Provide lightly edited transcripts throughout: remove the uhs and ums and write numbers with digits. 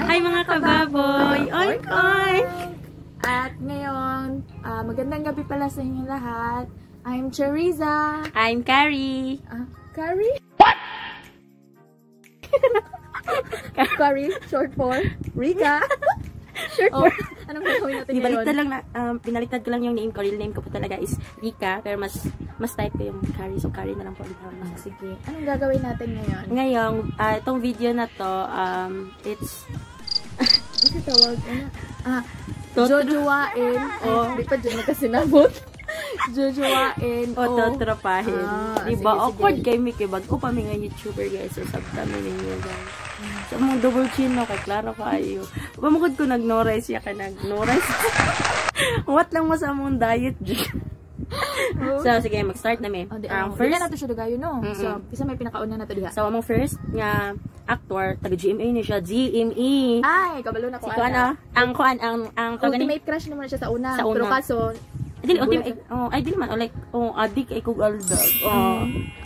Hi mga kababoy! Oink oink! At ngayon, magandang gabi pala sa inyo lahat. I'm Cheriza. I'm Carrie. Carrie? What? Carrie, short for Rica. Short for... Anong gagawin natin ngayon? Pinaliktad ko lang yung name ko. Real name ko po talaga is Rica. Pero mas type ko yung Carrie. So, Carrie na lang po ang tawag. Sige. Anong gagawin natin ngayon? Ngayon, itong video na to, it's... Ano tawag? Jojowain. Di pa dyan nagkasinabot. Jojowain. O totropahin. Diba? Sige, Awkward kay Mickey. Bago pa mga YouTuber guys. So, sabtami ninyo guys. So, mong double chin no. Kay Clara kayo. Pamukod ko nag-no-rice. Ya ka nag-no-rice. What lang mo sa mong diet dyan? So, sige, mag-start na may. First, na ito siya dugayo, no? So, isa may pinakauna na ito diha. So, among first nga actor, taga-GMA niya siya. GMA. Ay, kabalo na ko. Si Kuan, ang ultimate crush naman siya sa una. Pero kaso, dili ultimate, dili man, like, adik ay kog aldag.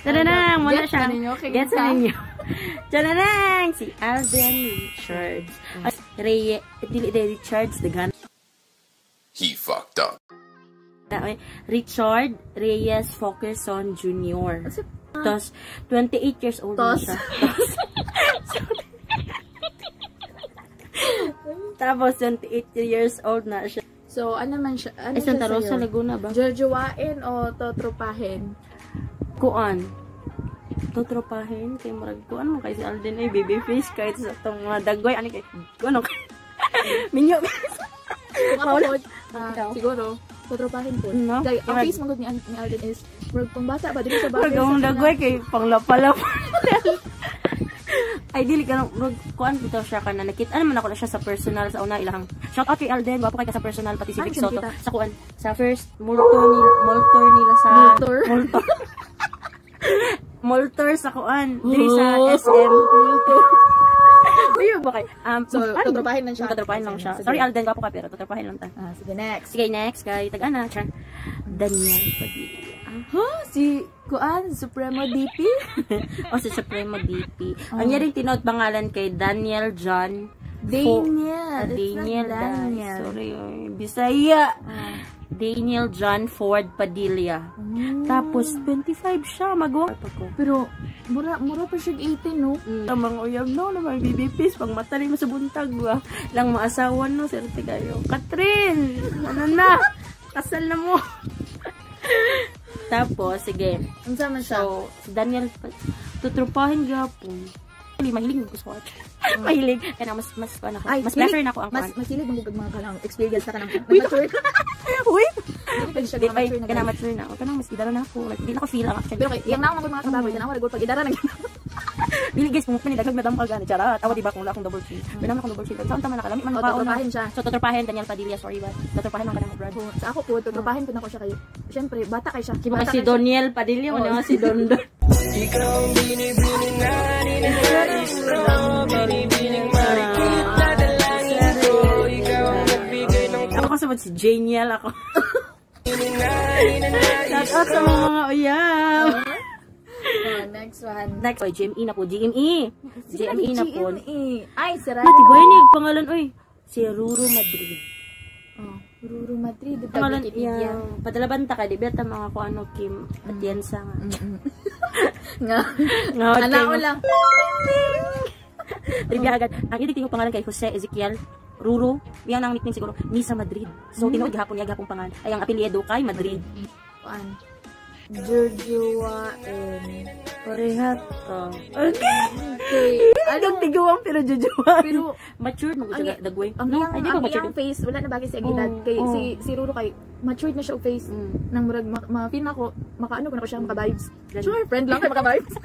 Tadanang, wala siya. Gets na ninyo. Tadanang, si Alden Richards. Richards, the gun. He fucked up. Richard Reyes Fokerson Jr. Tapos, 28 years old na siya. Tapos, 28 years old na siya. So, ano man siya? Ano siya Santa Rosa, Laguna ba? Jojowain o totropahin? Kuan. Totropahin? Kay Marag, kuan mo kay si Alden ay baby face kahit sa itong mga dagway. Ano kay? Kuan o kay? Minyo. Siguro. Totropahin po. No? Ang face magod ni Alden is, pang bata ba? Dili sa bagay. Magawang dagway kay panglapalap. Ay, dili ka nang, kuan dito siya ka na nakita. Ano man ako na siya sa personal sa una ilang. Shout out kay Alden, wapo kay ka sa personal, pati si Vic Soto. Sa kuan, sa first, moltor nila sa... Moltor sa kuan. Dili sa SM. Moltor. Ayun ba kay? So, totropahin lang siya. Totropahin lang siya. Sorry Alden, wapo ka pero totropahin lang ta. Sige, next. Sige, next kay Tag-ana. Daniel Padilla. Si Kuan, Supremo DP? Si Supremo DP. Ang rin tinawag pangalan kay Daniel John. Daniel. Sorry, Bisaya. Daniel John Ford Padilla. Tapos, 25 siya. Magawa pa ko. Pero, mura pa siya 18, no? Ang mga uyab, no? Mga BBPs, pang matali mo sa buntag, ba? Lang maasawan, no? Serte kayo. Catherine! Ano na? Kasal na mo. Tapos, sige. Ang sama siya? So, si Daniel, tutrupahin gapon. Mahilig ko sa watch. Mahilig. Kaya mas prefer na ako ang kuhan. Mas hilig mong mga kanang experience na kanang mature. Uy! Kaya mature na ako. Kaya mas idara na ako. Hindi na ako feel ang action. Pero yung naong mga kababoy, tanawa nagul pag idara na Dili guys, kung pinidagag madam ka gani. Charot. Awa diba kung wala akong double chin. Wala akong double chin. Saan tama nakalami? Man totropahin siya. So, totropahin Daniel Padilla. Sorry ba? Totropahin lang ka ng Brad. Sa ako po, totropahin ko na ko siya kayo. Siyempre, bata kay siya. Kiba si Daniel Padilla. Wala nga si Dondon. Ikaw ang binibining na ninanais ko. Binibining marikita dalangin ko. Ikaw ang nagbigay ng ako kasabot si Janiel ako. Shout out sa mga uyab. Next one. Next, GME na po. GME na po. Ay, sira. Mati ba yun pangalan? Uy, si Ruru Madrid. Ruru Madrid. Pangalan yung padalabanta ka. Di ba ito mga kung ano Kim Atienza nga. Nga. Anao lang. Trivia agad. Ang idig yung pangalan kay Jose Ezekiel Ruru. Yan ang nickname siguro. Misa Madrid. So, tinuod gahapon niya gahapong pangalan. Ay, ang apelyido kay Madrid. Jojowain. Parehat to. Okay. Anong tiguang pero jojowain. Pero, matured mo ko dagway. Ang iyang face, wala na bagay sa agilad. Kay si Ruru kay, matured na siya o face. Nang murag, ma-feel na ako, makaano ko na ko siya, maka-vibes. Sure, friend lang kay maka-vibes.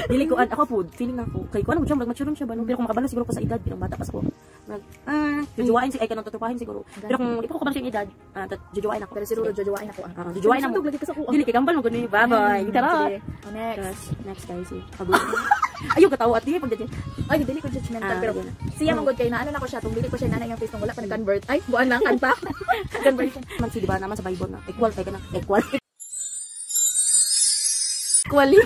Dili ko ako po, feeling ako. Kay ko ano mo siya, mature siya ba? Pero kung makabalo siguro ko sa edad, pero bata pa sa ko. Jojowain ay kanang tutupahin siguro. Pero kung di pa ko kabalo sa edad, jojowain ako. Pero si Ruru, jojowain ako. Jojowain ako. Dili kay kambal mo gani. Bye-bye. Tara. Next guys. Ayaw katawa at di pag dili. Ay, dili ko judgmental pero siya mong good kay na ano na ko siya, tung dili ko siya nanay yung face nung wala pa nag-convert. Ay, buwan lang kanta. Conversion. Man si di ba naman sa Bible na equal kay kana. Equal. Quali.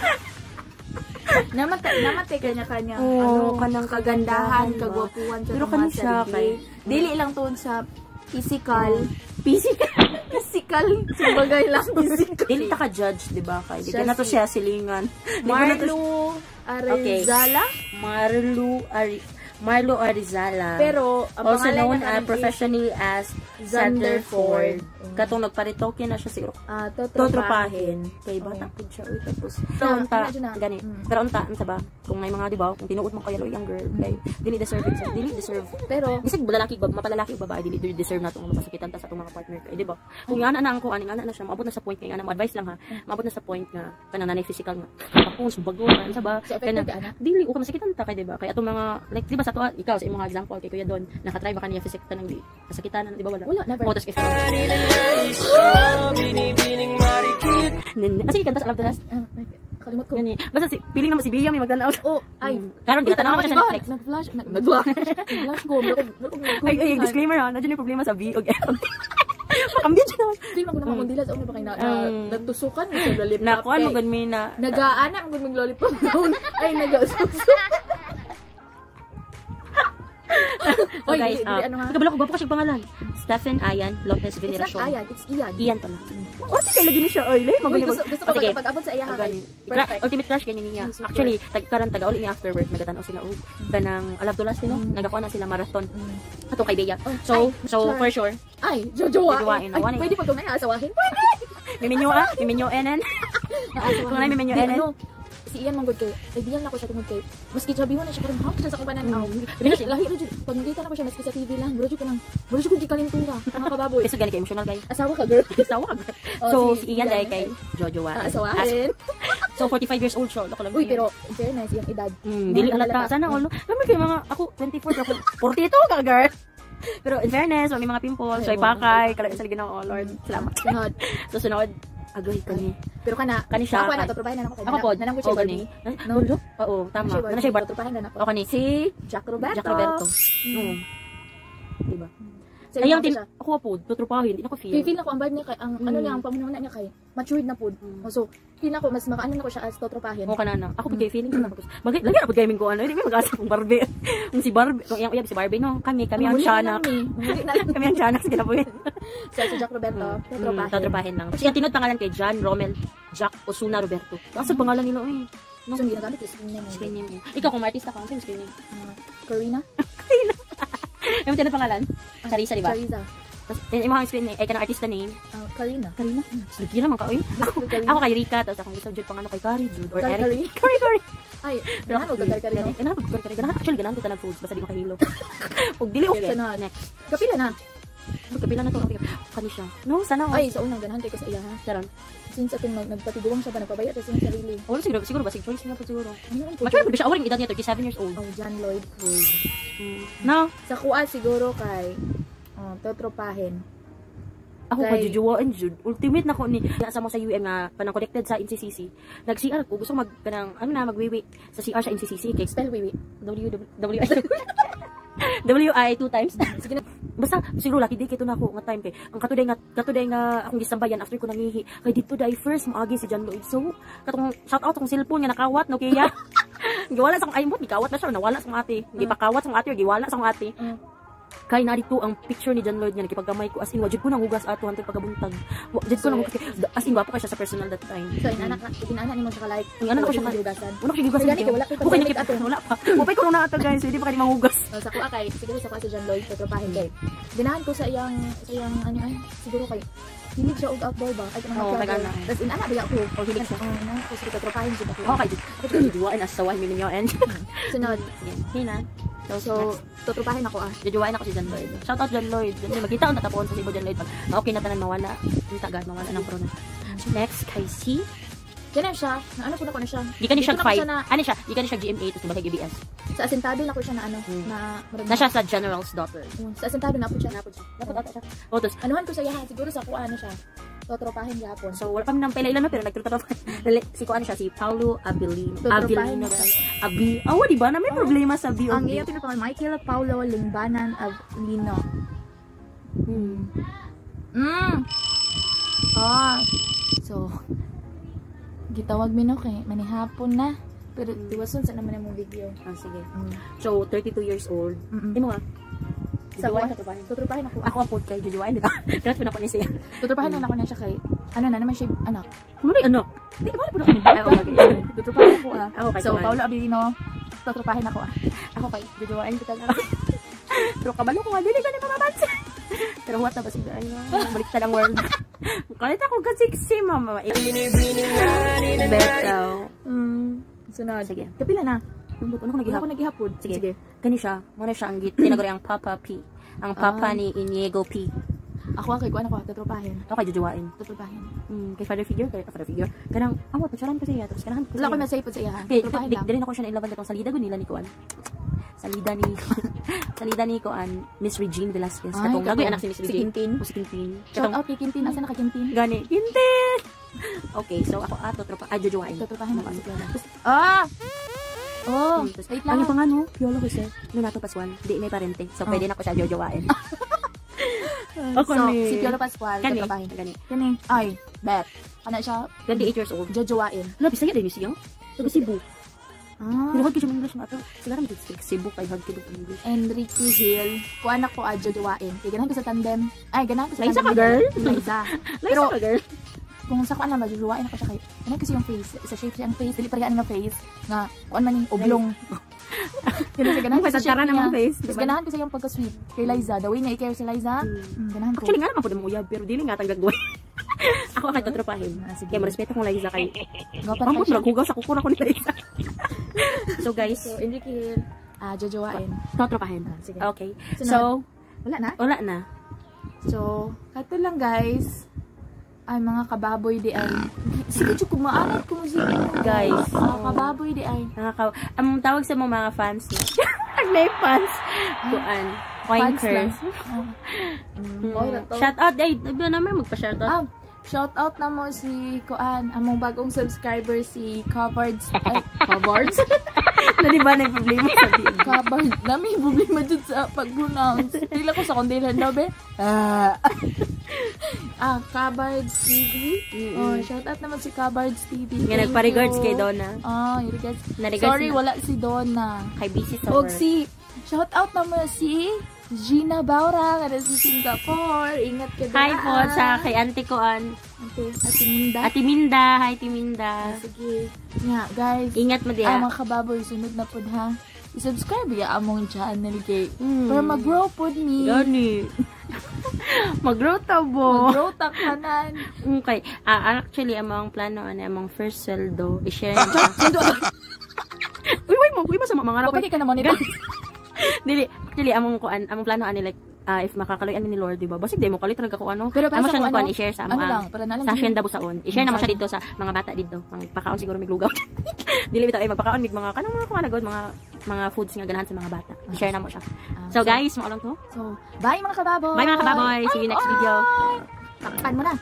Namatay kanya-kanya. Oo, kanang kagandahan, diba? kagwapuan sa Pero mga kani siya sarili. kay Dili lang tuon sa physical. Physical. Sabagay lang physical. Dili ta ka judge, di ba? Kay di Siya ka na to si siya silingan. Di ko na to Marlo Arizala. Marlo Arizala. Pero, ang also pangalan known niya karon professionally as Zanderford. Katong nagparitoke na siya siguro. Totropahin. Kay bata pud siya. Uy, tapos. Pero unta, gani. Pero unta, unta ba? Kung may mga, di ba, kung tinuod mo kayo young girl, kay dili deserve it. Dili deserve. Pero, bisig lalaki, mapalalaki o babae, dili deserve na itong mapasakitan ta sa itong mga partner kay, di ba? Kung nga na ako, nga na siya, maabot na sa point, kaya nga na, advice lang ha, maabot na sa point nga, kanang nanay physical nga, ako, subago, sa ba, kaya dili, o masakitan ta kay, di ba? Kaya itong mga, like, di ba sa tuwa, ikaw, sa imong mga example, kay Kuya Don, nakatry ba kaniya physical tanang di, masakitan, di ba wala? Wala, never. Photos kasi. Kasi kanta sa Love the Last. Kalimot ko. Gani. Basta feeling naman si Bia may magtanaw. Oh, ay. Karon di tanaw siya sa Netflix. Nag-flash. Nag-flash ko. Ay, disclaimer ha. Nandiyan yung problema sa V. Okay. Pakambit siya naman. Hindi mo ko naman kundila sa una ba kayo nagtusukan mo sa lollipop. Nakuan mo ganmi na. Nag-aanak mo ng lollipop. Ay, nag-susuk. So guys, nagkabala ko gwapo kasi pangalan. Stephen Ayan Lopez It's Veneracion. not Ayan, it's Ian. Iyan pala. Oh, sige lagi ni siya. Oy, Gusto ko pag-abot sa iya kay. Perfect. Ultimate crush ganyan niya. Actually, taga-uli niya after work nagatan sila og kanang Love to Last no. Nagakuha na sila marathon. Ato kay Bea. So for sure. Ay, jojoa. Pwede pa itong naasawahin. Miminyo enen. Kung na miminyo enen. Si Ian manggod kay, ay diyan na ko siya tungod kay, maski sabihin na siya karon ha, sa kumpanan aw. Lahi ra jud, pag nakita na ko siya maski sa TV lang, bro jud kanang, bro jud gikalintura, mga kababoy. Kasi gani kay emotional guy. Asawa ka girl. Asawa ka. So si Ian dai kay Jojoa. Asawahin. So 45 years old siya, lako lang. Uy, pero in fairness, yung edad. Dili halata sana all no. Kami kay mga ako 24 ako 42 ka girl. Pero in fairness, may mga pimples, so ipakay, kala sa ligin oh Lord. Salamat. Sunod. So sunod, agoy kani. Pero kani siya. Ako na tutupahin na ako kay. Ako pod. Nanang ko siya gani. No. Oo, tama. Nanang siya tutupahin na ako. Ako ni Si Jack Roberto. Diba? Ayang tin ako po, tutrupahin, hindi ako feel. Feel ako ang vibe niya kay ang ano niya ang pamunuan niya kay matured na pod. So, feel ako mas makaano na ko siya as tutrupahin. Oo kanana. Ako pud kay feeling ko na ako. Bagay lagi ako gaming ko ano, hindi may mag-asa kung Barbie. Kung si Barbie, kung yang si Barbie no, kami ang tiyanak. Kami ang tiyanak sa kinabuhin. So si Jack Roberto, tutrupahin lang. Kasi ang tinod pangalan kay John Romel Jack Osuna Roberto. Asa pangalan nila eh. No, so ginagamit yung screen name. Ikaw kung artista ka, ano screen name? Karina. Yung tinod pangalan? Charissa, di ba? Charissa. Tapos, yung mga screen name, ay kanang artista name. Karina. Sige naman ka, oy. Ako kay Rika, tapos akong gusto dyan pang ano kay Kari, Jude, or Eric. Kari. Ay, ganahan ko Kari, no? Ganahan ko Kari. Actually, ganahan ko tanang foods, basta di makahilo. Huwag dili, okay. Next. Kapila na. Kapila na to, kani siya. No, sana. Ay, sa unang ganahan ko sa iya, ha? Saron. Since atong nagpatiguang siya ba, nagpabaya sa siyang sarili. Oh, siguro ba? Choice na po siguro. Mature po siya, award yung edad niya, 37 years old. Oh, John Lloyd Cruz. No? Sa kuha siguro kay tutropahin. Ako ka jujuwaan jud. Ultimate na ko ni sa mo sa UM nga panang connected sa NCCC. Nag-CR ko gusto mag kanang ano na magwiwi sa CR sa NCCC kay spell wiwi. WI 2 times. Sige na. Basta siguro lucky day kito na ako nga time kay ang katuday nga akong gisambayan after ko nangihi. Kay dito dai first maagi si John Lloyd. So katong shout out akong cellphone nga nakawat no kaya. Giwala sa akong iMod, gikawat na siya nawala sa akong ate. Gipakawat sa akong ate, giwala sa akong ate. Kay na dito ang picture ni John Lloyd nga nakipagkamay ko as in wajud ko nang hugas ato hantod pagabuntag. Wajud ko nang as in wapo ka siya sa personal that time. So inanak ni mo sa like. Ang anak ko siya hugasan. Wala ko hugasan. Wala ko okay nakita ato wala pa. Wapay ko na ato guys, hindi pa kani manghugas. Sa kuha kay siguro sa kuha si John Lloyd tutropahin kay. Ganahan ko sa iyang ano ay siguro kay hilig siya og outdoor ba? Ay kanang outdoor. Tas inana ba ako? O hilig siya. Oh, kasi tutropahin siya ako. Okay, ako ni duwain as saway mi ninyo and. Sunod. Hina. So, tutropahin ako Jujuwain ako si John Lloyd. Shout out John Lloyd. Magkita ang tatapon sa si John Lloyd. Okay na tanan mawala. Yung tagad mawala ng corona. Next kay si Kaya siya, ano po na ko na siya. Di ka ni siya 5. Ano siya? Di ka ni siya GMA to sa GBS. Sa asentado na ko siya na ano, na siya sa General's daughter. Sa asentado na po siya. Dapat ata siya. O, tos. Anuhan ko sa iya, siguro sa kuha ano siya. Totropahin gapon. So, wala kami nang pailan na pero nagtutropahin. Si kuha siya, si Paulo Abilino. Abilino. Di ba? Na may problema sa B. Ang iya pinapangalan, Michael Paulo Limbanan Abilino. So, gitawag mi no kay manihapon na. Pero tiwason sa naman yung video. Sige. So, 32 years old. Imo nga. Sa Jujuwain ko, ka tupahin. tuturupahin ako. Ako ang food kay Jujuwain dito. Ganat po na ko niya siya. Tuturupahin na ako na siya kay, ano na naman siya, anak. Muna ano? Di, wala po na kami. Tuturupahin ako Ako kay So, Tuan. Paolo Abilino, tuturupahin ako Ako kay Jujuwain kita na. Pero kabalo ko nga, dili ka ni mamamansin. Pero what na ba sigla? Baliktad ang world. Kalit ako kasi mama. Beto. Sunod. Sige. Kapila na. Ano ko Wala nagihap? ko naghihapon. Sige. Kani siya. Muna siya ang tinaguri ang Papa P. Ang Papa ni Inigo P. Ako kay kuan ako, tuturupahin. Ako kay Jujuwain. Tuturupahin. Kay father figure. Kanang, ang pagsaran ko siya. Tapos kanahan ko Wala ko siya. na-save po sa iya. Okay, Tuturupahin lang. dili na ko siya na ilaban itong salida ko nila ni Kuan. Salida ni Kuan, Miss Regine Velasquez. Ay, Katong katong lagi anak si Miss si Regine. Quintin. O si Quintin. Shout out kay Quintin. Asa na ka Quintin? Gani. Quintin! Okay, so ako tropa. Jujuwain. Tuturupahin ako. Ah! Oh, wait Ang lang. yung pangano, Piolo Jose, Nonato Pascual, di may parente. So, pwede na ko siya jojowain. So, si Piolo Pascual, Gani. tuturupahin. Gani. Kani, ay, bet. Ano siya, 28 years old. jojowain. Labi, saya din siya. Taga Cebu. Ah. Pero hod ko siya English nga. Sigara mo dito Cebu kay hod ko dito English. Enrique Hill. Kung anak ko, jojowain. Kaya ganahan ko sa tandem. Ay, ganahan ko sa Laisa tandem. ka, girl? Laisa. Pero, ka, girl. Kung sa kuan na majujuwain ako siya kay ano kasi yung face sa shape siya ang face dili parehas nga face nga kuan man yung oblong kaya sa ganahan ko sa shape Tara niya namang face, Mas diba? ganahan ko sa yung pagka-sweet kay Liza the way na i-care si Liza ganahan ko Actually nga naman po na uyab, pero dili nga tagagawin. Ako kay tatropahin. Sige. Kaya marespeto kong Liza kay. Gapat Ambot ka siya. maghugaw sa kuko na ko ni Liza. So guys, So Enrique Hill jojowain tatropahin. sige. Okay. Sunod. So, wala na na. so kato lang guys ay mga kababoy di ay sige chuk kumaanat ko musika Guys. mga kababoy di ay Ang tawag sa mga fans niya. May fans. Kuan. fans lang Shout out. Ay, iba naman magpa-shout out. shout out na mo si Kuan, among bagong subscriber si Covards. Na di ba na problema sa din? Covards. Nami problema dyan sa pag-pronounce. Tila ko sa kondilan daw be. Covards TV. Oh, shout out naman si Covards TV. Nga nagpa-regards kay Donna. Regards. Na-regards Sorry, na- wala si Donna. Kay busy sa Og work. si shout out naman si Gina Baura nga sa Singapore. Ingat ka Hi daan. po sa kay Auntie Kuan. Okay, Ate Minda. Ate Minda. Hi, Ate Minda. Sige. Nga, guys. Ingat mo diha. Mga kababoy, sunod na po ha. I-subscribe ya among channel kay. Mm. Para mag-grow po ni. Gani. Mag-grow tabo. Mag-grow takanan. Okay. Actually, among plano, among first sweldo, i-share na. Uy, masama mga Huwag rapay. ka na monitor. Dili, actually, among plano, like, if makakaluyan ni Lord, diba? Basig, di mo kalit talaga kung ano. Pero para Amo sa siya kung kuan ano, i-share sa ano among lang, para na lang sa din. Hacienda Busaon. I-share naman siya Saan? dito sa mga bata dito. Ang pakaon siguro may lugaw. Dili bitaw ay magpakaon mig mga kanang mga kuanagod, mga foods nga ganahan sa mga bata. I-share na mo siya. So guys, mo lang to. So, bye mga kababoy. Bye mga kababoy. See you next video. Takpan mo na.